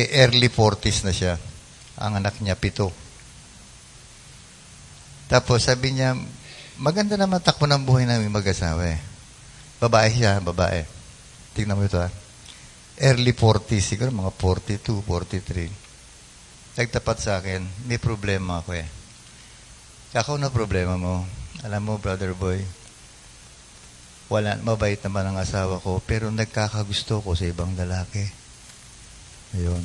early 40s na siya. Ang anak niya, 7. Tapos sabi niya, maganda naman takbo ng buhay namin mag-asawa eh. Babae siya, babae. Tingnan mo ito ha. Early 40s, siguro mga 42, 43. Nagtapat sa akin, may problema ako eh. Ako na problema mo. Alam mo, brother boy, mabait naman ang asawa ko, pero nagkakagusto ko sa ibang lalaki. Ayun.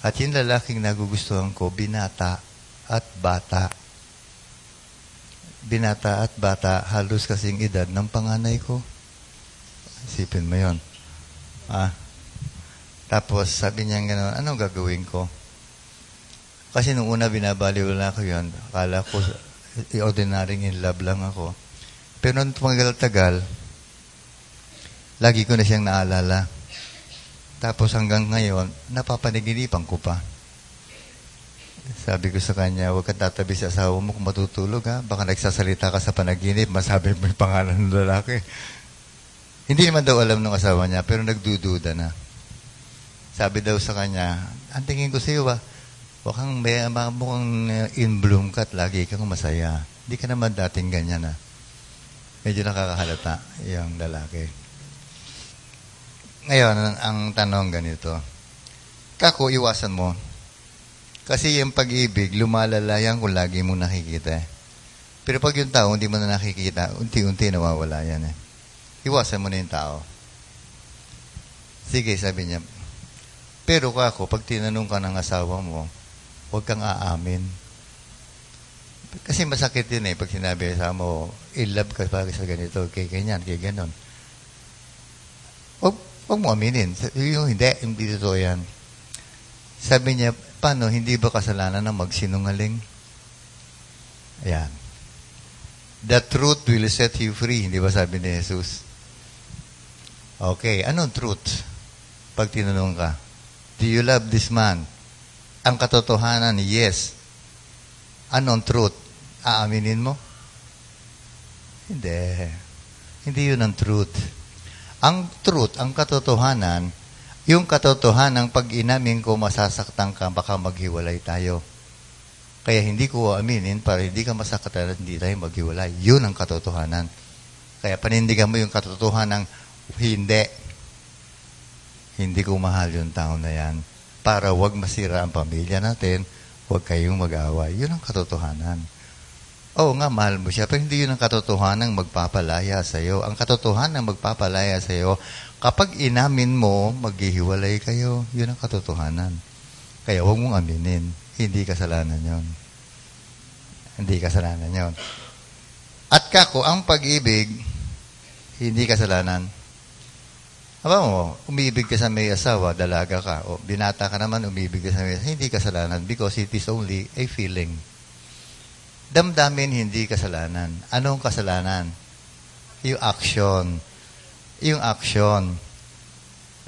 At yung lalaking nagugustuhan ko, binata at bata. Binata at bata, halos kasing edad ng panganay ko. Isipin mo yun. Tapos, sabi niya gano'n, anong gagawin ko? Kasi nung una, binabaliwala ko yun. Akala ko, ordinaryong in love lang ako. Pero nung tumagal-tagal, lagi ko na siyang naalala. Tapos hanggang ngayon, napapanaginipan ko pa. Sabi ko sa kanya, huwag kang tatabi sa asawa mo kung matutulog ha. Baka nagsasalita ka sa panaginip, masabi mo yung pangalan ng lalaki. Hindi naman daw alam ng asawa niya, pero nagdududa na. Sabi daw sa kanya, ang tingin ko sa iyo huwag kang mukhang in bloom ka at lagi kang masaya. Hindi ka naman dating ganyan ha. Medyo nakakahalata yung lalaki. Ngayon, ang tanong ganito. Kako, iwasan mo. Kasi yung pag-ibig, lumalala yan kung lagi mo nakikita. Pero pag yung tao, hindi mo na nakikita, unti-unti nawawala yan eh. Iwasan mo na yung tao. Sige, sabi niya. Pero kako, pag tinanong ka ng asawa mo, huwag kang aamin. Kasi masakit din eh, pag sinabi sa mo, in love ka pa sa ganito, kay ganyan, kay ganon. Huwag mo aminin. Hindi totoo yan. Sabi niya, paano, hindi ba kasalanan ng magsinungaling? Ayan. The truth will set you free. Hindi ba sabi ni Jesus? Okay, anong truth? Pag tinanong ka, do you love this man? Ang katotohanan, yes. Anong truth? Aaminin mo? Hindi. Hindi yun ang truth. Ang truth, ang katotohanan, yung katotohanan, pag inamin ko, masasaktan ka, baka maghiwalay tayo. Kaya hindi ko aminin para hindi ka masaktan at hindi tayo maghiwalay. Yun ang katotohanan. Kaya panindigan mo yung katotohanan, hindi. Hindi ko mahal yung tao na yan. Para wag masira ang pamilya natin, wag kayong mag-away. Yun ang katotohanan. Oo nga, mahal mo siya, pero hindi yun ang katotohanan magpapalaya sa'yo. Ang katotohanan magpapalaya sa'yo, kapag inamin mo, maghihiwalay kayo. Yun ang katotohanan. Kaya huwag mong aminin. Hindi kasalanan yon. Hindi kasalanan yon. At kako, ang pag-ibig, hindi kasalanan. Aba mo, umibig ka sa may asawa, dalaga ka, o binata ka naman, umibig ka sa may asawa, hindi kasalanan because it is only a feeling. Damdamin, hindi kasalanan. Anong kasalanan? Yung action. Yung action.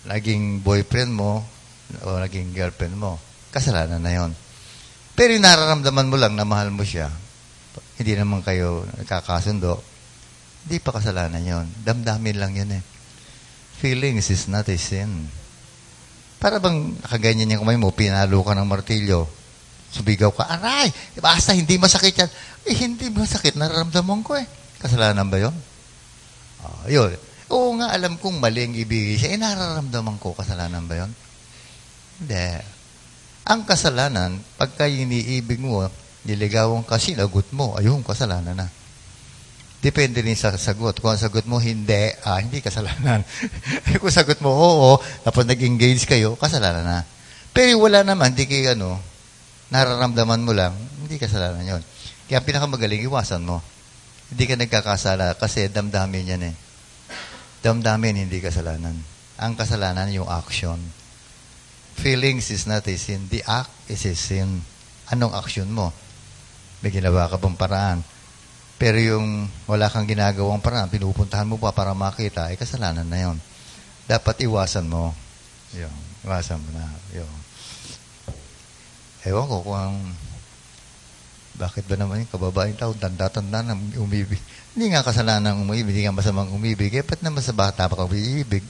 Naging boyfriend mo, o naging girlfriend mo, kasalanan na yon. Pero yung nararamdaman mo lang na mahal mo siya, hindi naman kayo nagkakasundo, hindi pa kasalanan yon. Damdamin lang yun eh. Feelings is not a sin. Para bang nakaganyan yung kamay mo, pinalo ka ng martilyo, subigaw ka, aray, basta hindi masakit yan. Eh, hindi masakit, nararamdaman ko eh. Kasalanan ba yun? Yun. Oo nga, alam kong mali ang ibigay siya. Eh, nararamdaman ko, kasalanan ba yun? Hindi. Ang kasalanan, pagka iniibig mo, niligawan ka, sinagot mo, ayun, kasalanan na. Depende rin sa sagot. Kung ang sagot mo, hindi kasalanan. Kung sagot mo, oo, tapos nag-engage kayo, kasalanan na. Pero wala naman, hindi kayo, nararamdaman mo lang, hindi kasalanan yon. Kaya pinakamagaling, iwasan mo. Hindi ka nagkakasala kasi damdamin yan eh. Damdamin, hindi kasalanan. Ang kasalanan, yung action. Feelings is not a sin. The act is a sin. Anong action mo? May ginawa ka bang paraan? Pero yung wala kang ginagawang paraan, pinupuntahan mo pa para makita, ay kasalanan na yon. Dapat iwasan mo. Yun. Iwasan mo na. Yun. Ewan ko kung bakit ba naman yung kababaeng tao, tanda-tanda na umibig. Hindi nga kasalanan umibig, hindi nga masamang umibig. Eh, ba't naman sa bata pa ka umibig?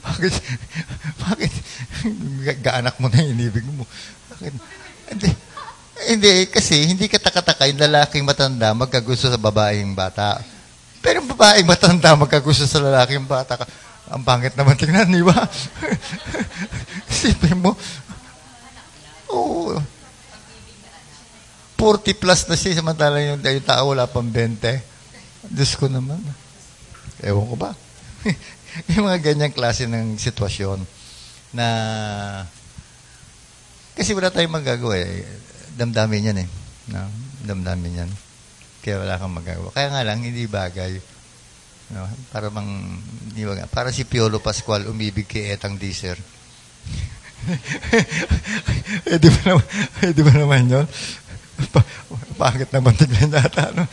bakit, bakit, gaanak mo na yung inibig mo? Bakit? Hindi, kasi hindi katakataka yung lalaking matanda magkagusto sa babaeng bata. Pero yung babaeng matanda magkagusto sa lalaking bata, ang pangit naman tingnan, di ba? Isipin mo, oo, 40 plus na siya, samantalang yung tao wala pang 20. Diyos ko naman. Ewan ko ba? Yung mga ganyang klase ng sitwasyon na kasi wala tayong magagawa eh. Damdamin yan eh. No? Damdamin yan. Kaya wala kang magagawa. Kaya nga lang, hindi bagay. No? Para hindi bagay. Para si Piolo Pascual umibig kay Etang Diser. di ba naman yun? Bakit naman tignan yata, no?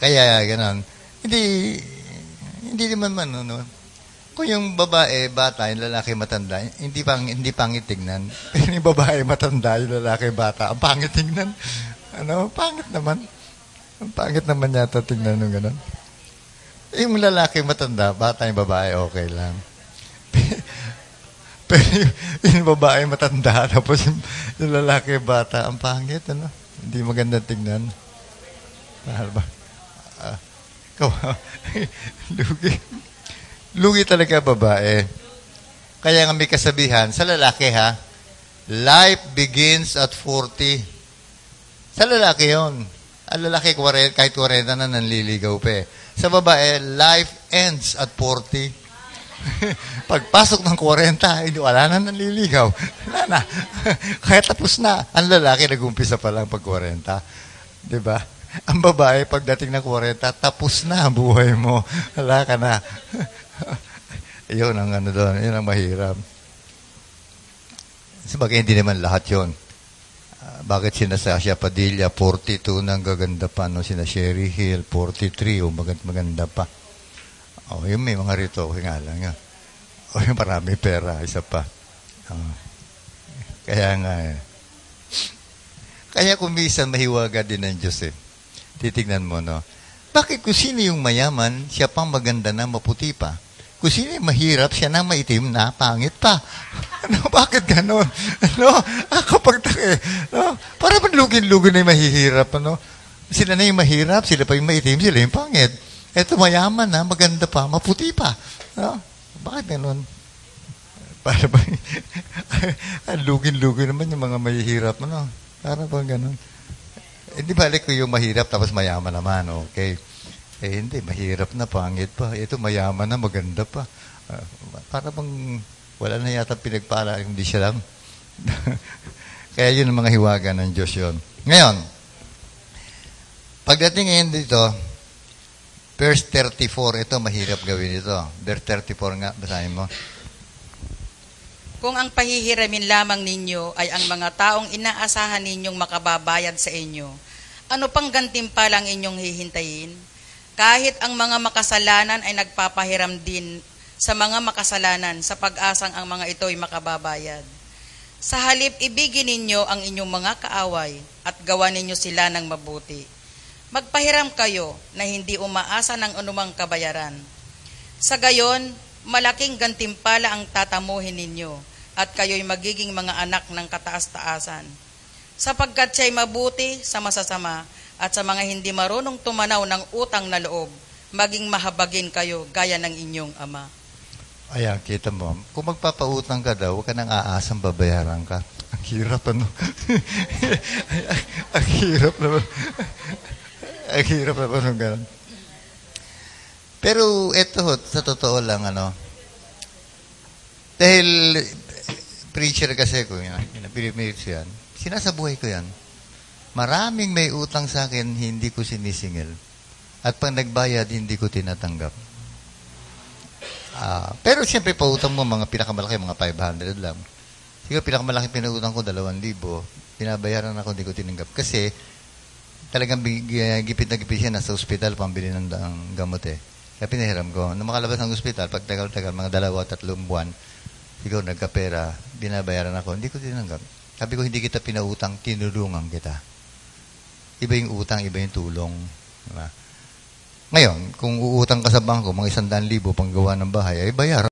Kaya, gano'n. Hindi naman no? Kung yung babae, bata, yung lalaki matanda, hindi pangit tignan. Pero yung babae matanda, yung lalaki bata, ang pangit tignan. Pangit naman. Ang pangit naman yata tignan ng gano'n. Yung lalaki matanda, bata yung babae, okay lang. Pero yung babae matanda, tapos yung lalaki bata, ang pangit, Hindi maganda tingnan. Mahal ba? Lugi talaga babae. Kaya nga may kasabihan, sa lalaki life begins at 40. Sa lalaki yon. Ang lalaki, kahit 40 na nanliligaw pa eh. Sa babae, life ends at 40. Pagpasok ng 40, wala na nanliligaw. Wala na. Kaya tapos na. Ang lalaki nag-umpisa pa lang pag 40. Diba? Ang babae, pagdating ng 40, tapos na ang buhay mo. Wala ka na. Yun ang doon. Yun ang mahirap. Sabagay, hindi naman lahat yun. Bakit sina Sasha Padilla, 42 nang gaganda pa. Sina Sherry Hill, 43, maganda pa. Yung may mga rito, okay nga lang yun. Yung marami pera, isa pa. Kaya nga Kaya kung minsan mahiwaga din ng Diyos eh. Titignan mo, no? Bakit kung sino yung mayaman, siya pang maganda na, maputi pa? Kung sino yung mahirap, siya na maitim na, pangit pa. Bakit ganon? Kapag para ba lugin-lugin na yung mahihirap, Sila na yung mahirap, sila pa yung maitim, sila yung pangit. Eto mayaman na, maganda pa, maputi pa. Bakit ganon? Para ba, lugin-lugin naman yung mga mahihirap, Para ba ganon? Hindi balik ko yung mahirap tapos mayaman naman, okay. Hindi, mahirap na, pangit pa. Ito mayaman na, maganda pa. Para bang wala na yata pinagpala, hindi siya lang. Kaya yun ang mga hiwaga ng Diyos yun. Ngayon, pagdating ngayon dito, verse 34, ito mahirap gawin ito. Verse 34 nga, basahin mo. Kung ang pahihiramin lamang ninyo ay ang mga taong inaasahan ninyong makababayad sa inyo, ano pang gantimpalang inyong hihintayin? Kahit ang mga makasalanan ay nagpapahiram din sa mga makasalanan sa pag-asang ang mga ito ay makababayad. Sa halip, ibigin ninyo ang inyong mga kaaway at gawa ninyo sila ng mabuti. Magpahiram kayo na hindi umaasa ng anumang kabayaran. Sa gayon, malaking gantimpala ang tatamuhin ninyo at kayo'y magiging mga anak ng kataas-taasan. Sapagkat siya'y mabuti sa masasama at sa mga hindi marunong tumanaw ng utang na loob, maging mahabagin kayo gaya ng inyong ama. Ayan, kita mo. Kung magpapautang ka daw, huwag ka nang aasang babayaran ka. Ang hirap, Ang hirap naman. Ang hirap naman ng gano'n. Pero ito, sa totoo lang, dahil preacher kasi ko, pinipilitis yan, sinasabuhay ko yan. Maraming may utang sa akin, hindi ko sinisingil. At pag nagbayad, hindi ko tinatanggap. Pero siyempre, pautang mo, mga pinakamalaki, mga 500 lang. Siguro, pinakamalaki pinautang ko, 2,000. Pinabayaran ako, hindi ko tinanggap. Kasi, talagang gipit na gipit siya, nasa ospital, pambili ng gamot eh. Kaya pinahiram ko. Nung makalabas ng ospital, pag tagal-tagal, mga 2-3 buwan, siguro nagkapera, binabayaran ako, hindi ko tinanggap. Sabi ko, hindi kita pinautang, tinulungan kita. Iba yung utang, iba yung tulong. Diba? Ngayon, kung uutang ka sa bangko, mga 100,000 panggawa ng bahay, ay bayaran